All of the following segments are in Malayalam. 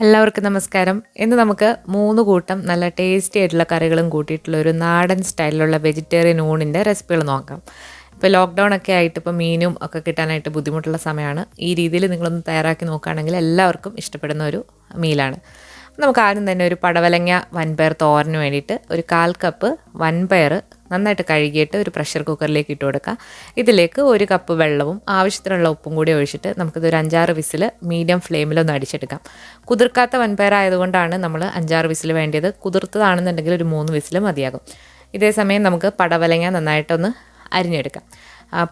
എല്ലാവർക്കും നമസ്കാരം. ഇന്ന് നമുക്ക് 3 കൂട്ടം നല്ല ടേസ്റ്റി ആയിട്ടുള്ള കറികളും കൂട്ടിയിട്ടുള്ള ഒരു നാടൻ സ്റ്റൈലിലുള്ള വെജിറ്റേറിയൻ ഊണിൻ്റെ റെസിപ്പികൾ നോക്കാം. ഇപ്പോൾ ലോക്ക്ഡൗൺ ഒക്കെ ആയിട്ട് ഇപ്പോൾ മീനും ഒക്കെ കിട്ടാനായിട്ട് ബുദ്ധിമുട്ടുള്ള സമയമാണ്. ഈ രീതിയിൽ നിങ്ങളൊന്ന് തയ്യാറാക്കി നോക്കുകയാണെങ്കിൽ എല്ലാവർക്കും ഇഷ്ടപ്പെടുന്ന ഒരു മീലാണ്. നമുക്ക് ആദ്യം തന്നെ ഒരു പടവലങ്ങ വൻപയർ തോരന് വേണ്ടിയിട്ട് ഒരു 1/4 കപ്പ് വൻപയർ നന്നായിട്ട് കഴുകിയിട്ട് ഒരു പ്രഷർ കുക്കറിലേക്ക് ഇട്ട് കൊടുക്കാം. ഇതിലേക്ക് 1 കപ്പ് വെള്ളവും ആവശ്യത്തിനുള്ള ഉപ്പും കൂടി ഒഴിച്ചിട്ട് നമുക്കിതൊരു 5-6 വിസിൽ മീഡിയം ഫ്ലെയിമിലൊന്ന് അടിച്ചെടുക്കാം. കുതിർക്കാത്ത വൻപയർ ആയതുകൊണ്ടാണ് നമ്മൾ 5-6 വിസിൽ വേണ്ടിയത്. കുതിർത്തതാണെന്നുണ്ടെങ്കിൽ ഒരു 3 വിസിൽ മതിയാകും. ഇതേ സമയം നമുക്ക് പടവലങ്ങ നന്നായിട്ടൊന്ന് അരിഞ്ഞെടുക്കാം.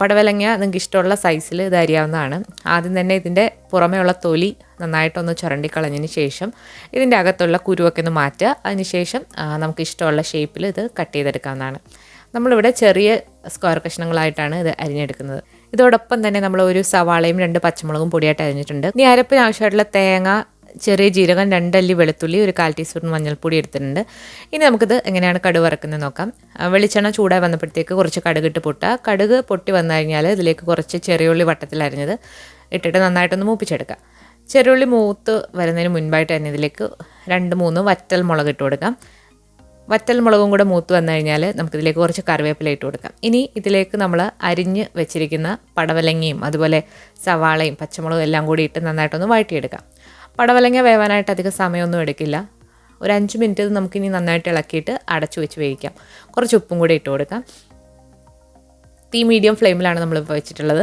പടവലങ്ങ നിങ്ങൾക്ക് ഇഷ്ടമുള്ള സൈസിൽ ഇത് അരിയാവുന്നതാണ്. ആദ്യം തന്നെ ഇതിൻ്റെ പുറമേയുള്ള തൊലി നന്നായിട്ടൊന്ന് ചുരണ്ടിക്കളഞ്ഞതിന് ശേഷം ഇതിൻ്റെ അകത്തുള്ള കുരുവൊക്കെ ഒന്ന് മാറ്റുക. അതിനുശേഷം നമുക്ക് ഇഷ്ടമുള്ള ഷേപ്പിൽ ഇത് കട്ട് ചെയ്തെടുക്കാവുന്നതാണ്. നമ്മളിവിടെ ചെറിയ സ്ക്വയർ കഷ്ണങ്ങളായിട്ടാണ് ഇത് അരിഞ്ഞെടുക്കുന്നത്. ഇതോടൊപ്പം തന്നെ നമ്മൾ ഒരു സവാളയും 2 പച്ചമുളകും പൊടിയായിട്ട് അരിഞ്ഞിട്ടുണ്ട്. ഇനി അരപ്പിന് ആവശ്യമായിട്ടുള്ള തേങ്ങ, ചെറിയ ജീരകം, 2 അല്ലി വെളുത്തുള്ളി, ഒരു 1/4 ടീസ്പൂൺ മഞ്ഞൾപ്പൊടി എടുത്തിട്ടുണ്ട്. ഇനി നമുക്കിത് എങ്ങനെയാണ് കടുക് വറക്കുന്നത് നോക്കാം. വെളിച്ചെണ്ണ ചൂടായി വന്നപ്പോഴത്തേക്ക് കുറച്ച് കടുകിട്ട് പൊട്ടുക. കടുക് പൊട്ടി വന്നു കഴിഞ്ഞാൽ ഇതിലേക്ക് കുറച്ച് ചെറിയുള്ളി വട്ടത്തിൽ അരിഞ്ഞത് ഇട്ടിട്ട് നന്നായിട്ടൊന്ന് മൂപ്പിച്ചെടുക്കാം. ചെറിയുള്ളി മൂത്ത് വരുന്നതിന് മുൻപായിട്ട് തന്നെ ഇതിലേക്ക് 2-3 വറ്റൽ മുളക് ഇട്ട് കൊടുക്കാം. വറ്റൽ മുളകും കൂടെ മൂത്ത് വന്നു കഴിഞ്ഞാൽ നമുക്കിതിലേക്ക് കുറച്ച് കറിവേപ്പില ഇട്ട് കൊടുക്കാം. ഇനി ഇതിലേക്ക് നമ്മൾ അരിഞ്ഞ് വെച്ചിരിക്കുന്ന പടവലങ്ങയും അതുപോലെ സവാളയും പച്ചമുളകും എല്ലാം കൂടി ഇട്ട് നന്നായിട്ടൊന്ന് വഴറ്റിയെടുക്കാം. പടവലങ്ങ വേവാനായിട്ട് അധികം സമയമൊന്നും എടുക്കില്ല. ഒരു 5 മിനിറ്റ് നമുക്കിനി നന്നായിട്ട് ഇളക്കിയിട്ട് അടച്ചു വെച്ച് വേവിക്കാം. കുറച്ച് ഉപ്പും കൂടി ഇട്ട് കൊടുക്കാം. തീ മീഡിയം ഫ്ലെയിമിലാണ് നമ്മളിപ്പോൾ വെച്ചിട്ടുള്ളത്.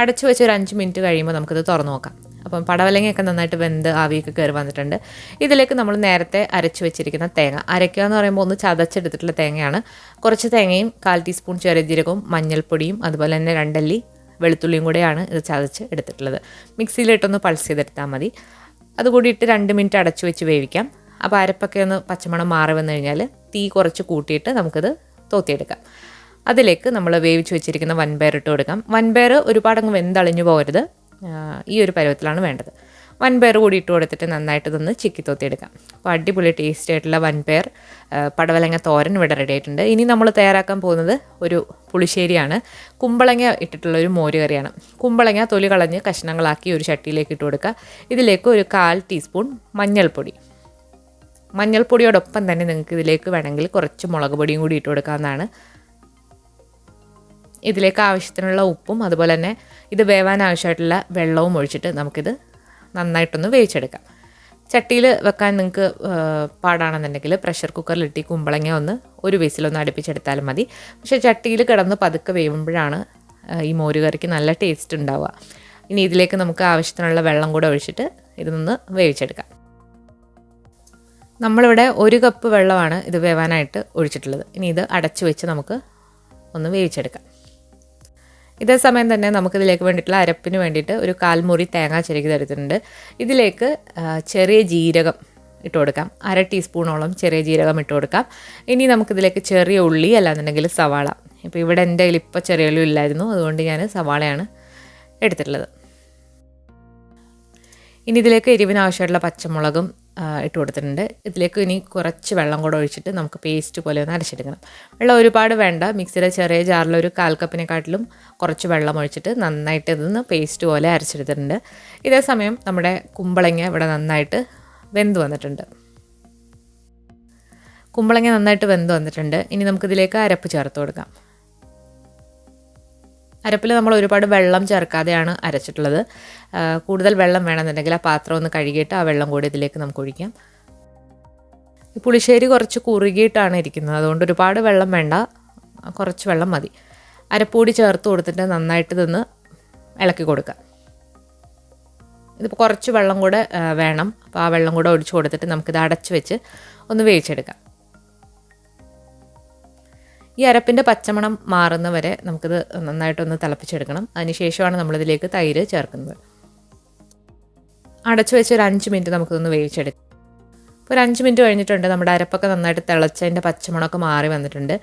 അടച്ചു വെച്ച് ഒരു 5 മിനിറ്റ് കഴിയുമ്പോൾ നമുക്കിത് തുറന്നു നോക്കാം. അപ്പം പടവലങ്ങയൊക്കെ നന്നായിട്ട് വെന്ത് ആവിയൊക്കെ കയറി വന്നിട്ടുണ്ട്. ഇതിലേക്ക് നമ്മൾ നേരത്തെ അരച്ചു വെച്ചിരിക്കുന്ന തേങ്ങ, അരയ്ക്കുക എന്ന് പറയുമ്പോൾ ഒന്ന് ചതച്ചെടുത്തിട്ടുള്ള തേങ്ങയാണ്. കുറച്ച് തേങ്ങയും 1/4 ടീസ്പൂൺ ചെറിയ ജീരകവും മഞ്ഞൾപ്പൊടിയും അതുപോലെ തന്നെ 2 അല്ലി വെളുത്തുള്ളിയും കൂടെയാണ് ഇത് ചതച്ച് എടുത്തിട്ടുള്ളത്. മിക്സിയിലിട്ടൊന്ന് പൾസ് ചെയ്തെടുത്താൽ മതി. അതുകൂടി ഇട്ട് 2 മിനിറ്റ് അടച്ചു വെച്ച് വേവിക്കാം. അപ്പോൾ അരപ്പൊക്കെ ഒന്ന് പച്ചമണം മാറി വന്നു കഴിഞ്ഞാൽ തീ കുറച്ച് കൂട്ടിയിട്ട് നമുക്കിത് തോത്തിയെടുക്കാം. അതിലേക്ക് നമ്മൾ വേവിച്ച് വെച്ചിരിക്കുന്ന വൻപയർ ഇട്ട് കൊടുക്കാം. വൻപയർ ഒരുപാടങ്ങ് വെന്തളിഞ്ഞു പോകരുത്. ഈ ഒരു പരുവത്തിലാണ് വേണ്ടത്. വൻപയർ കൂടി ഇട്ട് കൊടുത്തിട്ട് നന്നായിട്ട് ഇതൊന്ന് ചിക്കി തോത്തിയെടുക്കാം. അപ്പോൾ അടിപൊളി ടേസ്റ്റ് ആയിട്ടുള്ള വൻപയർ പടവലങ്ങ തോരൻ ഇവിടെ റെഡി ആയിട്ടുണ്ട്. ഇനി നമ്മൾ തയ്യാറാക്കാൻ പോകുന്നത് ഒരു പുളിശ്ശേരിയാണ്. കുമ്പളങ്ങ ഇട്ടിട്ടുള്ള ഒരു മോര് കറിയാണ്. കുമ്പളങ്ങ തൊലി കളഞ്ഞ് കഷ്ണങ്ങളാക്കി ഒരു ചട്ടിയിലേക്ക് ഇട്ട് കൊടുക്കുക. ഇതിലേക്ക് ഒരു 1/4 ടീസ്പൂൺ മഞ്ഞൾപ്പൊടി. മഞ്ഞൾപ്പൊടിയോടൊപ്പം തന്നെ നിങ്ങൾക്ക് ഇതിലേക്ക് വേണമെങ്കിൽ കുറച്ച് മുളക് പൊടിയും കൂടി ഇട്ട് കൊടുക്കാവുന്നതാണ്. ഇതിലേക്ക് ആവശ്യത്തിനുള്ള ഉപ്പും അതുപോലെ തന്നെ ഇത് വേവാൻ ആവശ്യമായിട്ടുള്ള വെള്ളവും ഒഴിച്ചിട്ട് നമുക്കിത് നന്നായിട്ടൊന്ന് വേവിച്ചെടുക്കാം. ചട്ടിയിൽ വെക്കാൻ നിങ്ങൾക്ക് പാടാണെന്നുണ്ടെങ്കിൽ പ്രഷർ കുക്കറിലിട്ട് കുമ്പളങ്ങ ഒരു വിസിലൊന്ന് അടുപ്പിച്ചെടുത്താലും മതി. പക്ഷേ ചട്ടിയിൽ കിടന്ന് പതുക്കെ വേവുമ്പോഴാണ് ഈ മോരുകറിക്ക് നല്ല ടേസ്റ്റ് ഉണ്ടാവുക. ഇനി ഇതിലേക്ക് നമുക്ക് ആവശ്യത്തിനുള്ള വെള്ളം കൂടെ ഒഴിച്ചിട്ട് ഇതൊന്ന് വേവിച്ചെടുക്കാം. നമ്മളിവിടെ 1 കപ്പ് വെള്ളമാണ് ഇത് വേവാനായിട്ട് ഒഴിച്ചിട്ടുള്ളത്. ഇനി ഇത് അടച്ചു വെച്ച് നമുക്ക് ഒന്ന് വേവിച്ചെടുക്കാം. ഇതേ സമയം തന്നെ നമുക്കിതിലേക്ക് വേണ്ടിയിട്ടുള്ള അരപ്പിന് വേണ്ടിയിട്ട് ഒരു 1/4 മുറി തേങ്ങ ചിരകി തരുന്നുണ്ട്. ഇതിലേക്ക് ചെറിയ ജീരകം ഇട്ട് കൊടുക്കാം. 1/2 ടീസ്പൂണോളം ചെറിയ ജീരകം ഇട്ട് കൊടുക്കാം. ഇനി നമുക്കിതിലേക്ക് ചെറിയ ഉള്ളി അല്ലാന്നുണ്ടെങ്കിൽ സവാള. ഇപ്പോൾ ഇവിടെ എൻ്റെ കയ്യിൽ ഇപ്പോൾ ചെറിയ ഉള്ളി ഇല്ലായിരുന്നു, അതുകൊണ്ട് ഞാൻ സവാളയാണ് എടുത്തിട്ടുള്ളത്. ഇനി ഇതിലേക്ക് എരിവിന് ആവശ്യമായിട്ടുള്ള പച്ചമുളകും ഇട്ട് കൊടുത്തിട്ടുണ്ട്. ഇതിലേക്ക് ഇനി കുറച്ച് വെള്ളം കൂടെ ഒഴിച്ചിട്ട് നമുക്ക് പേസ്റ്റ് പോലെ ഒന്ന് അരച്ചെടുക്കണം. വെള്ളം ഒരുപാട് വേണ്ട. മിക്സിയുടെ ചെറിയ ജാറിൽ ഒരു 1/4 കപ്പിനെക്കാട്ടിലും കുറച്ച് വെള്ളം ഒഴിച്ചിട്ട് നന്നായിട്ട് ഇതൊന്ന് പേസ്റ്റ് പോലെ അരച്ചെടുത്തിട്ടുണ്ട്. ഇതേ സമയം നമ്മുടെ കുമ്പളങ്ങ ഇവിടെ നന്നായിട്ട് വെന്ത് വന്നിട്ടുണ്ട്. കുമ്പളങ്ങ നന്നായിട്ട് വെന്ത് വന്നിട്ടുണ്ട്. ഇനി നമുക്കിതിലേക്ക് അരപ്പ് ചേർത്ത് കൊടുക്കാം. അരപ്പിൽ നമ്മൾ ഒരുപാട് വെള്ളം ചേർക്കാതെയാണ് അരച്ചിട്ടുള്ളത്. കൂടുതൽ വെള്ളം വേണമെന്നുണ്ടെങ്കിൽ ആ പാത്രം ഒന്ന് കഴുകിയിട്ട് ആ വെള്ളം കൂടി ഇതിലേക്ക് നമുക്ക് ഒഴിക്കാം. ഈ പുളിശ്ശേരി കുറച്ച് കുറുകിയിട്ടാണ് ഇരിക്കുന്നത്, അതുകൊണ്ട് ഒരുപാട് വെള്ളം വേണ്ട, കുറച്ച് വെള്ളം മതി. അരപ്പൂടി ചേർത്ത് കൊടുത്തിട്ട് നന്നായിട്ട് ഇതൊന്ന് ഇളക്കി കൊടുക്കാം. ഇതിപ്പോൾ കുറച്ച് വെള്ളം കൂടെ വേണം. അപ്പോൾ ആ വെള്ളം കൂടെ ഒഴിച്ച് കൊടുത്തിട്ട് നമുക്കിത് അടച്ച് വെച്ച് ഒന്ന് വേവിച്ചെടുക്കാം. ഈ അരപ്പിൻ്റെ പച്ചമണം മാറുന്നവരെ നമുക്കിത് നന്നായിട്ടൊന്ന് തിളപ്പിച്ചെടുക്കണം. അതിനുശേഷമാണ് നമ്മളിതിലേക്ക് തൈര് ചേർക്കുന്നത്. അടച്ചു വെച്ച് ഒരു 5 മിനിറ്റ് നമുക്കിതൊന്ന് വേവിച്ചെടുക്കാം. ഇപ്പോൾ ഒരു 5 മിനിറ്റ് കഴിഞ്ഞിട്ടുണ്ട്. നമ്മുടെ അരപ്പൊക്കെ നന്നായിട്ട് തിളച്ചതിൻ്റെ പച്ചമണമൊക്കെ മാറി വന്നിട്ടുണ്ട്.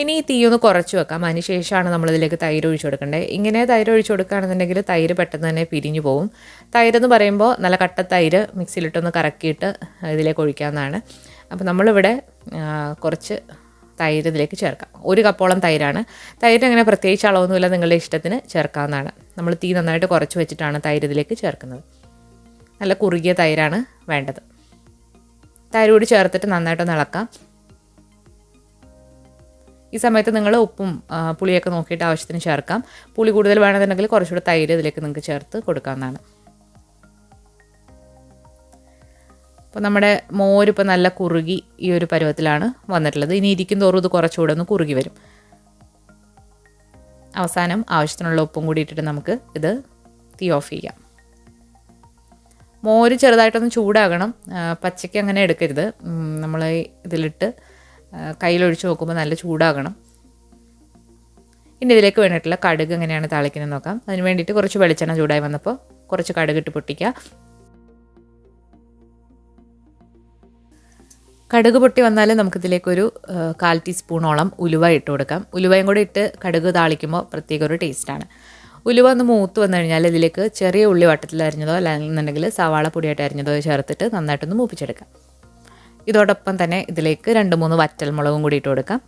ഇനി ഈ തീ ഒന്ന് കുറച്ച് വെക്കാം. അതിനുശേഷമാണ് നമ്മളിതിലേക്ക് തൈര് ഒഴിച്ച് കൊടുക്കേണ്ടത്. ഇങ്ങനെ തൈര് ഒഴിച്ച് കൊടുക്കുകയാണെന്നുണ്ടെങ്കിൽ തൈര് പെട്ടെന്ന് തന്നെ പിരിഞ്ഞു പോകും. തൈരെന്ന് പറയുമ്പോൾ നല്ല കട്ട തൈര് മിക്സിയിലിട്ടൊന്ന് കറക്കിയിട്ട് ഇതിലേക്ക് ഒഴിക്കാവുന്നതാണ്. അപ്പോൾ നമ്മളിവിടെ കുറച്ച് തൈര് ഇതിലേക്ക് ചേർക്കാം. 1 കപ്പോളം തൈരാണ്. തൈര് അങ്ങനെ പ്രത്യേകിച്ച് അളവൊന്നുമില്ല, നിങ്ങളുടെ ഇഷ്ടത്തിന് ചേർക്കാവുന്നതാണ്. നമ്മൾ തീ നന്നായിട്ട് കുറച്ച് വെച്ചിട്ടാണ് തൈര് ഇതിലേക്ക് ചേർക്കുന്നത്. നല്ല കുറുകിയ തൈരാണ് വേണ്ടത്. തൈര് കൂടി ചേർത്തിട്ട് നന്നായിട്ടൊന്ന് ഇളക്കാം. ഈ സമയത്ത് നിങ്ങൾ ഉപ്പും പുളിയൊക്കെ നോക്കിയിട്ട് ആവശ്യത്തിന് ചേർക്കാം. പുളി കൂടുതൽ വേണമെന്നുണ്ടെങ്കിൽ കുറച്ചുകൂടി തൈര് ഇതിലേക്ക് നിങ്ങൾക്ക് ചേർത്ത് കൊടുക്കാവുന്നതാണ്. അപ്പോൾ നമ്മുടെ മോരിപ്പോൾ നല്ല കുറുകി ഈ ഒരു പരുവത്തിലാണ് വന്നിട്ടുള്ളത്. ഇനി ഇരിക്കും തോറും ഇത് കുറച്ചുകൂടെ ഒന്ന് കുറുകി വരും. അവസാനം ആവശ്യത്തിനുള്ള ഉപ്പും കൂടി ഇട്ടിട്ട് നമുക്ക് ഇത് തീ ഓഫ് ചെയ്യാം. മോര് ചെറുതായിട്ടൊന്ന് ചൂടാകണം, പച്ചയ്ക്ക് അങ്ങനെ എടുക്കരുത്. നമ്മൾ ഇതിലിട്ട് കയ്യിലൊഴിച്ച് നോക്കുമ്പോൾ നല്ല ചൂടാകണം. ഇനി ഇതിലേക്ക് വേണ്ടിയിട്ടുള്ള കടുക് എങ്ങനെയാണ് താളിക്കുന്നത് നോക്കാം. അതിന് വേണ്ടിയിട്ട് കുറച്ച് വെളിച്ചെണ്ണ ചൂടായി വന്നപ്പോൾ കുറച്ച് കടുകിട്ട് പൊട്ടിക്കുക. കടുക് പൊട്ടി വന്നാൽ നമുക്കിതിലേക്കൊരു 1/4 ടീസ്പൂണോളം ഉലുവ ഇട്ട് കൊടുക്കാം. ഉലുവയും കൂടി ഇട്ട് കടുക് താളിക്കുമ്പോൾ പ്രത്യേക ഒരു ടേസ്റ്റാണ്. ഉലുവ ഒന്ന് മൂത്ത് വന്നു കഴിഞ്ഞാൽ ഇതിലേക്ക് ചെറിയ ഉള്ളി വട്ടത്തിൽ അരിഞ്ഞതോ അല്ലെന്നുണ്ടെങ്കിൽ സവാള പൊടിയായിട്ട് അരിഞ്ഞതോ ചേർത്തിട്ട് നന്നായിട്ടൊന്ന് മൂപ്പിച്ചെടുക്കാം. ഇതോടൊപ്പം തന്നെ ഇതിലേക്ക് 2-3 വറ്റൽമുളകും കൂടി ഇട്ട് കൊടുക്കാം.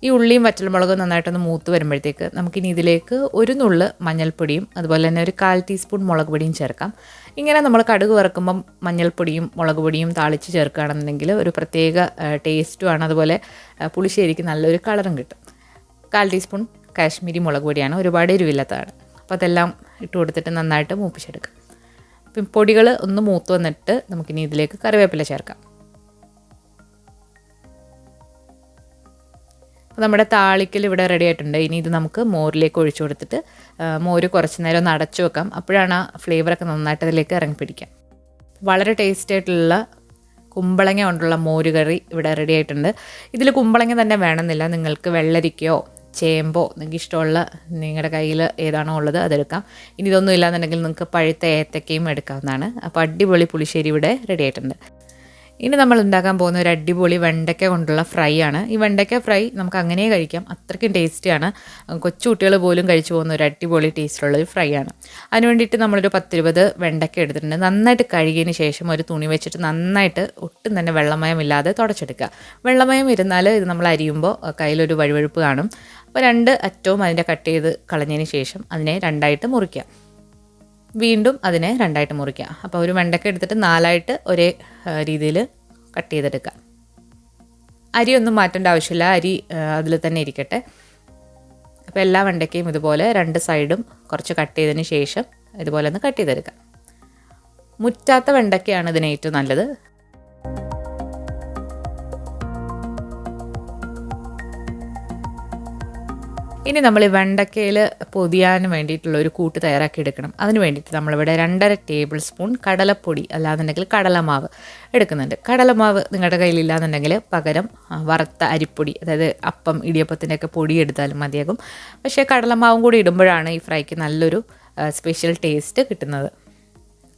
ഈ ഉള്ളിയും വറ്റൽമുളകും നന്നായിട്ടൊന്ന് മൂത്ത് വരുമ്പോഴത്തേക്ക് നമുക്കിനി ഇതിലേക്ക് ഒരു നുള്ള് മഞ്ഞൾപ്പൊടിയും അതുപോലെ തന്നെ ഒരു 1/4 ടീസ്പൂൺ മുളക് പൊടിയും ചേർക്കാം. ഇങ്ങനെ നമ്മൾ കടുക് വറക്കുമ്പം മഞ്ഞൾപ്പൊടിയും മുളക് പൊടിയും താളിച്ച് ചേർക്കുകയാണെന്നുണ്ടെങ്കിൽ ഒരു പ്രത്യേക ടേസ്റ്റുമാണ്. അതുപോലെ പുളിശ്ശേരിക്ക് നല്ലൊരു കളറും കിട്ടും. 1/4 ടീസ്പൂൺ കാശ്മീരി മുളക് പൊടിയാണ്, ഒരുപാട് എരിവില്ലാത്തതാണ്. അപ്പോൾ അതെല്ലാം ഇട്ട് കൊടുത്തിട്ട് നന്നായിട്ട് മൂപ്പിച്ചെടുക്കാം. അപ്പം പൊടികൾ ഒന്ന് മൂത്ത് വന്നിട്ട് നമുക്കിനി ഇതിലേക്ക് കറിവേപ്പില ചേർക്കാം. അപ്പോൾ നമ്മുടെ താളിക്കൽ ഇവിടെ റെഡി ആയിട്ടുണ്ട്. ഇനി ഇത് നമുക്ക് മോരിലേക്ക് ഒഴിച്ചു കൊടുത്തിട്ട് മോര് കുറച്ച് നേരം ഒന്ന് അടച്ചു വെക്കാം. അപ്പോഴാണ് ആ ഫ്ലേവറൊക്കെ നന്നായിട്ട് അതിലേക്ക് ഇറങ്ങിപ്പിടിക്കാം. വളരെ ടേസ്റ്റി ആയിട്ടുള്ള കുമ്പളങ്ങ കൊണ്ടുള്ള മോര് കറി ഇവിടെ റെഡി ആയിട്ടുണ്ട്. ഇതിൽ കുമ്പളങ്ങ തന്നെ വേണമെന്നില്ല, നിങ്ങൾക്ക് വെള്ളരിക്കയോ ചേമ്പോ നിങ്ങൾക്ക് ഇഷ്ടമുള്ള നിങ്ങളുടെ കയ്യിൽ ഏതാണോ ഉള്ളത് അതെടുക്കാം. ഇനി ഇതൊന്നും ഇല്ലാന്നുണ്ടെങ്കിൽ നിങ്ങൾക്ക് പഴുത്ത ഏത്തക്കയും എടുക്കാവുന്നതാണ്. അപ്പോൾ അടിപൊളി പുളിശ്ശേരി ഇവിടെ റെഡി ആയിട്ടുണ്ട്. ഇനി നമ്മൾ ഉണ്ടാക്കാൻ പോകുന്ന ഒരു അടിപൊളി വെണ്ടയ്ക്ക കൊണ്ടുള്ള ഫ്രൈ ആണ്. ഈ വെണ്ടയ്ക്ക ഫ്രൈ നമുക്ക് അങ്ങനെ കഴിക്കാം, അത്രയ്ക്കും ടേസ്റ്റിയാണ്. കൊച്ചു കുട്ടികൾ പോലും കഴിച്ചു പോകുന്ന ഒരു അടിപൊളി ടേസ്റ്റുള്ളൊരു ഫ്രൈ ആണ്. അതിന് വേണ്ടിയിട്ട് നമ്മളൊരു 10-20 വെണ്ടയ്ക്ക എടുത്തിട്ടുണ്ട്. നന്നായിട്ട് കഴുകിയതിന് ശേഷം ഒരു തുണി വെച്ചിട്ട് നന്നായിട്ട് ഒട്ടും തന്നെ വെള്ളമയം ഇല്ലാതെ തുടച്ചെടുക്കുക. വെള്ളമയം ഇരുന്നാൽ ഇത് നമ്മൾ അരിയുമ്പോൾ കയ്യിലൊരു വഴുവഴുപ്പ് കാണും. അപ്പോൾ 2 അറ്റവും അതിൻ്റെ കട്ട് ചെയ്ത് കളഞ്ഞതിന് ശേഷം അതിനെ 2ആയിട്ട് മുറിക്കുക. വീണ്ടും അതിനെ 2ആയിട്ട് മുറിക്കുക. അപ്പോൾ ഒരു വെണ്ടയ്ക്ക എടുത്തിട്ട് 4ആയിട്ട് ഒരേ രീതിയിൽ കട്ട് ചെയ്തെടുക്കുക. അരിയൊന്നും മാറ്റേണ്ട ആവശ്യമില്ല, അരി അതിൽ തന്നെ ഇരിക്കട്ടെ. അപ്പോൾ എല്ലാ വെണ്ടയ്ക്കയും ഇതുപോലെ 2 സൈഡും കുറച്ച് കട്ട് ചെയ്തതിന് ശേഷം ഇതുപോലെ ഒന്ന് കട്ട് ചെയ്തെടുക്കുക. മുറ്റാത്ത വെണ്ടയ്ക്കയാണ് ഇതിന് ഏറ്റവും നല്ലത്. ഇനി നമ്മൾ ഈ വെണ്ടയ്ക്കയിൽ പൊതിയാൻ വേണ്ടിയിട്ടുള്ള ഒരു കൂട്ട് തയ്യാറാക്കി എടുക്കണം. അതിന് വേണ്ടിയിട്ട് നമ്മളിവിടെ 2.5 ടേബിൾ സ്പൂൺ കടലപ്പൊടി അല്ലാന്നുണ്ടെങ്കിൽ കടലമാവ് എടുക്കുന്നുണ്ട്. കടലമാവ് നിങ്ങളുടെ കയ്യിലില്ലാന്നുണ്ടെങ്കിൽ പകരം വറുത്ത അരിപ്പൊടി, അതായത് അപ്പം ഇടിയപ്പത്തിൻ്റെയൊക്കെ പൊടി എടുത്താലും മതിയാകും. പക്ഷേ കടലമാവും കൂടി ഇടുമ്പോഴാണ് ഈ ഫ്രൈക്ക് നല്ലൊരു സ്പെഷ്യൽ ടേസ്റ്റ് കിട്ടുന്നത്.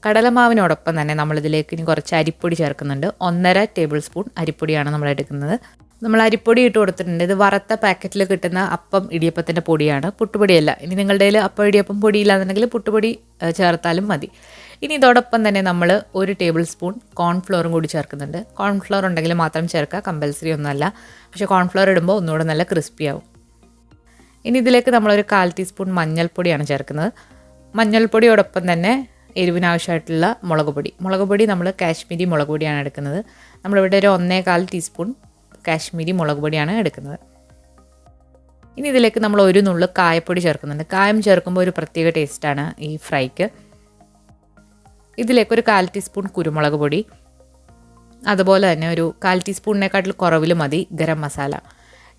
കടലമാവിനോടൊപ്പം തന്നെ നമ്മളിതിലേക്ക് ഇനി കുറച്ച് അരിപ്പൊടി ചേർക്കുന്നുണ്ട്. 1.5 ടേബിൾ സ്പൂൺ അരിപ്പൊടിയാണ് നമ്മൾ എടുക്കുന്നത്. നമ്മൾ അരിപ്പൊടി ഇട്ട് കൊടുത്തിട്ടുണ്ട്. ഇത് വറുത്ത പാക്കറ്റിൽ കിട്ടുന്ന അപ്പം ഇടിയപ്പത്തിൻ്റെ പൊടിയാണ്, പുട്ടുപൊടിയല്ല. ഇനി നിങ്ങളുടെ കയ്യിൽ അപ്പം ഇടിയപ്പം പൊടിയില്ലാന്നുണ്ടെങ്കിൽ പുട്ടുപൊടി ചേർത്താലും മതി. ഇനി ഇതോടൊപ്പം തന്നെ നമ്മൾ 1 ടേബിൾ സ്പൂൺ കോൺഫ്ലോറും കൂടി ചേർക്കുന്നുണ്ട്. കോൺഫ്ലോർ ഉണ്ടെങ്കിൽ മാത്രം ചേർക്കുക, കമ്പൽസറി ഒന്നുമല്ല. പക്ഷേ കോൺഫ്ലോർ ഇടുമ്പോൾ ഒന്നുകൂടെ നല്ല ക്രിസ്പി ആവും. ഇനി ഇതിലേക്ക് നമ്മളൊരു 1/4 ടീസ്പൂൺ മഞ്ഞൾപ്പൊടിയാണ് ചേർക്കുന്നത്. മഞ്ഞൾപ്പൊടിയോടൊപ്പം തന്നെ എരിവിനാവശ്യമായിട്ടുള്ള മുളക് പൊടി നമ്മൾ കാശ്മീരി മുളക് പൊടിയാണ് എടുക്കുന്നത്. നമ്മളിവിടെ ഒരു 1.25 ടീസ്പൂൺ കാശ്മീരി മുളക് പൊടിയാണ് എടുക്കുന്നത്. ഇനി ഇതിലേക്ക് നമ്മൾ 1 നുള്ള് കായപ്പൊടി ചേർക്കുന്നുണ്ട്. കായം ചേർക്കുമ്പോൾ ഒരു പ്രത്യേക ടേസ്റ്റാണ് ഈ ഫ്രൈക്ക്. ഇതിലേക്ക് ഒരു 1/4 ടീസ്പൂൺ കുരുമുളക് പൊടി, അതുപോലെ തന്നെ ഒരു 1/4 ടീസ്പൂണിനെക്കാട്ടിൽ കുറവിൽ മതി ഗരം മസാല.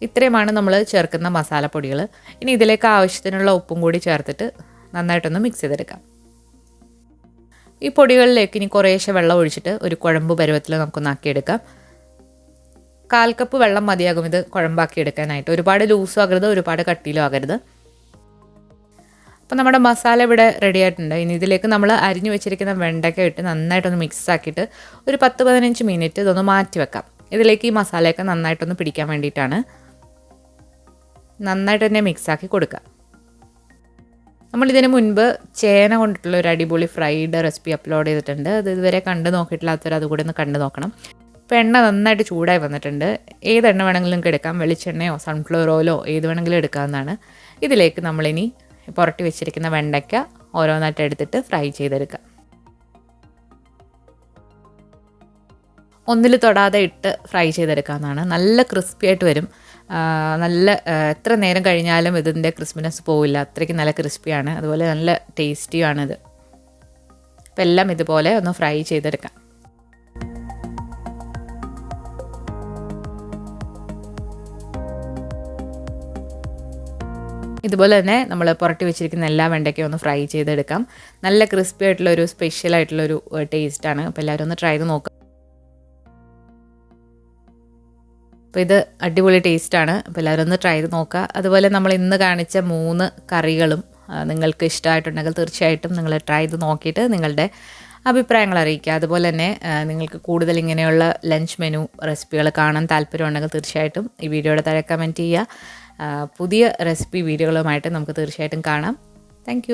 ഇത്രയുമാണ് നമ്മൾ ചേർക്കുന്ന മസാലപ്പൊടികൾ. ഇനി ഇതിലേക്ക് ആവശ്യത്തിനുള്ള ഉപ്പും കൂടി ചേർത്തിട്ട് നന്നായിട്ടൊന്ന് മിക്സ് ചെയ്തെടുക്കാം. ഈ പൊടികളിലേക്ക് ഇനി കുറേശ്ശെ വെള്ളം ഒഴിച്ചിട്ട് ഒരു കുഴമ്പ് പരുവത്തിൽ നമുക്കൊന്നാക്കിയെടുക്കാം. 1/4 കപ്പ് വെള്ളം മതിയാകും ഇത് കുഴമ്പാക്കി എടുക്കാനായിട്ട്. ഒരുപാട് ലൂസും ആകരുത്, ഒരുപാട് കട്ടിയിലും ആകരുത്. അപ്പോൾ നമ്മുടെ മസാല ഇവിടെ റെഡി ആയിട്ടുണ്ട്. ഇനി ഇതിലേക്ക് നമ്മൾ അരിഞ്ഞു വെച്ചിരിക്കുന്ന വെണ്ടയ്ക്ക ഇട്ട് നന്നായിട്ടൊന്ന് മിക്സ് ആക്കിയിട്ട് ഒരു 10-15 മിനിറ്റ് ഇതൊന്ന് മാറ്റി വെക്കാം. ഇതിലേക്ക് ഈ മസാലയൊക്കെ നന്നായിട്ടൊന്ന് പിടിക്കാൻ വേണ്ടിയിട്ടാണ്. നന്നായിട്ട് തന്നെ മിക്സാക്കി കൊടുക്കുക. നമ്മളിതിന് മുൻപ് ചേന കൊണ്ടിട്ടുള്ള ഒരു അടിപൊളി ഫ്രൈഡ് റെസിപ്പി അപ്ലോഡ് ചെയ്തിട്ടുണ്ട്. അത് ഇതുവരെ കണ്ടു നോക്കിയിട്ടില്ലാത്തവർ അതുകൂടി ഒന്ന് കണ്ടു നോക്കണം. ഇപ്പോൾ എണ്ണ നന്നായിട്ട് ചൂടായി വന്നിട്ടുണ്ട്. ഏത് എണ്ണ വേണമെങ്കിലും നിങ്ങൾക്ക് എടുക്കാം, വെളിച്ചെണ്ണയോ സൺഫ്ലവർ ഓയിലോ ഏത് വേണമെങ്കിലും എടുക്കാവുന്നതാണ്. ഇതിലേക്ക് നമ്മളിനി പുരട്ടി വെച്ചിരിക്കുന്ന വെണ്ടയ്ക്ക ഓരോന്നായിട്ട് എടുത്തിട്ട് ഫ്രൈ ചെയ്തെടുക്കാം. ഒന്നിൽ തൊടാതെ ഇട്ട് ഫ്രൈ ചെയ്തെടുക്കാവുന്നതാണ്. നല്ല ക്രിസ്പി ആയിട്ട് വരും. നല്ല എത്ര നേരം കഴിഞ്ഞാലും ഇതിൻ്റെ ക്രിസ്പിനെസ് പോവില്ല, അത്രയ്ക്ക് നല്ല ക്രിസ്പിയാണ്. അതുപോലെ നല്ല ടേസ്റ്റിയുമാണിത്. അപ്പോൾ എല്ലാം ഇതുപോലെ ഒന്ന് ഫ്രൈ ചെയ്തെടുക്കാം. ഇതുപോലെ തന്നെ നമ്മൾ പുരട്ടി വെച്ചിരിക്കുന്ന എല്ലാ വെണ്ടയ്ക്കയും ഒന്ന് ഫ്രൈ ചെയ്തെടുക്കാം. നല്ല ക്രിസ്പി ആയിട്ടുള്ളൊരു സ്പെഷ്യൽ ആയിട്ടുള്ളൊരു ടേസ്റ്റാണ്. അപ്പോൾ എല്ലാവരും ഒന്ന് ട്രൈ ചെയ്ത് നോക്കാം. അപ്പോൾ ഇത് അടിപൊളി ടേസ്റ്റാണ്. അപ്പോൾ എല്ലാവരും ഒന്ന് ട്രൈ ചെയ്ത് നോക്കുക. അതുപോലെ നമ്മൾ ഇന്ന് കാണിച്ച 3 കറികളും നിങ്ങൾക്ക് ഇഷ്ടമായിട്ടുണ്ടെങ്കിൽ തീർച്ചയായിട്ടും നിങ്ങൾ ട്രൈ ചെയ്ത് നോക്കിയിട്ട് നിങ്ങളുടെ അഭിപ്രായങ്ങൾ അറിയിക്കുക. അതുപോലെ തന്നെ നിങ്ങൾക്ക് കൂടുതൽ ഇങ്ങനെയുള്ള ലഞ്ച് മെനു റെസിപ്പികൾ കാണാൻ താല്പര്യമുണ്ടെങ്കിൽ തീർച്ചയായിട്ടും ഈ വീഡിയോയുടെ താഴെ കമൻറ്റ് ചെയ്യുക. പുതിയ റെസിപ്പി വീഡിയോകളുമായിട്ട് നമുക്ക് തീർച്ചയായിട്ടും കാണാം. താങ്ക്